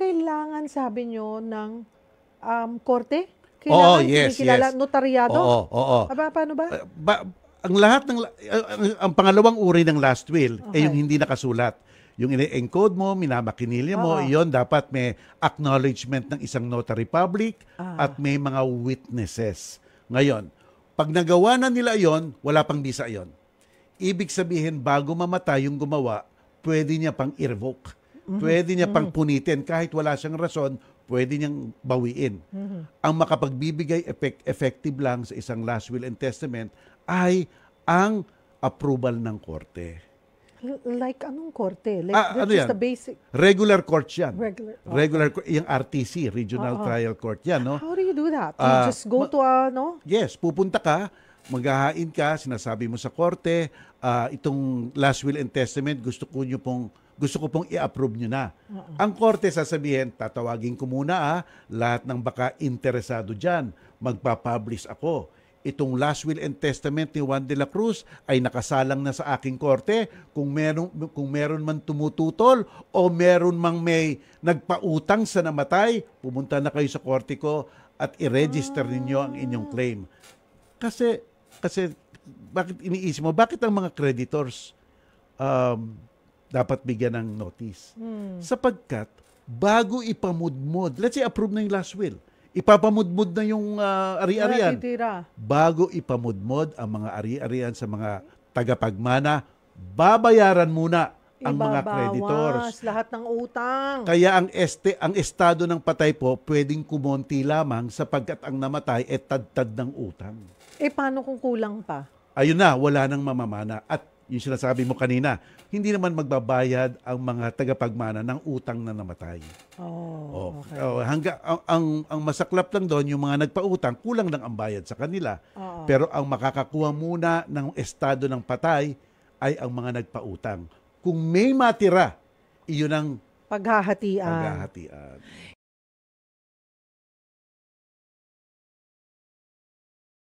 kailangan, sabi nyo, ng korte? Oo, Kailangan yes, kinikilala, yes. notaryado? Oo. Paano ba? Ang lahat ng ang pangalawang uri ng last will ay yung Okay. hindi nakasulat. Yung ini-encode mo, minamakinilya mo, Oo. iyon dapat may acknowledgement ng isang notary public at may mga witnesses. Ngayon, pag nagawa na nila iyon, wala pang bisa iyon. Ibig sabihin, bago mamatay yung gumawa, pwede niya pang i-revoke. Pwede niya pang punitin. Kahit wala siyang rason, pwede niyang bawiin. Ang makapagbibigay effective lang sa isang last will and testament ay ang approval ng korte. Like anong korte? Like Ano just yan? the basic Regular court yan. regular. Regular court, yung RTC, Regional Trial Court yan, no? How do you do that? You just go to no? Yes, pupunta ka, maghahain ka, sinasabi mo sa korte, itong last will and testament, gusto ko pong i-approve nyo na. Ang korte sasabihin, tatawagin ko muna lahat ng baka interesado dyan, magpapublish ako. Itong last will and testament ni Juan de la Cruz ay nakasalang na sa aking korte. Kung meron man tumututol o meron mang may nagpautang sa namatay, pumunta na kayo sa korte ko at i-register ninyo ang inyong claim. Kasi bakit iniisip mo, bakit ang mga creditors dapat bigyan ng notice? Sapagkat bago ipamudmod, let's say approve na yung last will, ipapamudmod na yung ari-arian. Bago ipamudmod ang mga ari-arian sa mga tagapagmana, babayaran muna ang mga creditors. Lahat ng utang. Kaya ang estado ng patay po pwedeng kumonti lamang sapagkat ang namatay ay tad-tad ng utang. Paano kung kulang pa? Ayun na, wala nang mamamana. At yung sinasabi mo kanina, hindi naman magbabayad ang mga tagapagmana ng utang na namatay. Okay. Ang masaklap lang doon, yung mga nagpautang, kulang lang ang bayad sa kanila. Pero ang makakakuha muna ng estado ng patay ay ang mga nagpautang. Kung may matira, iyon ang paghahatian.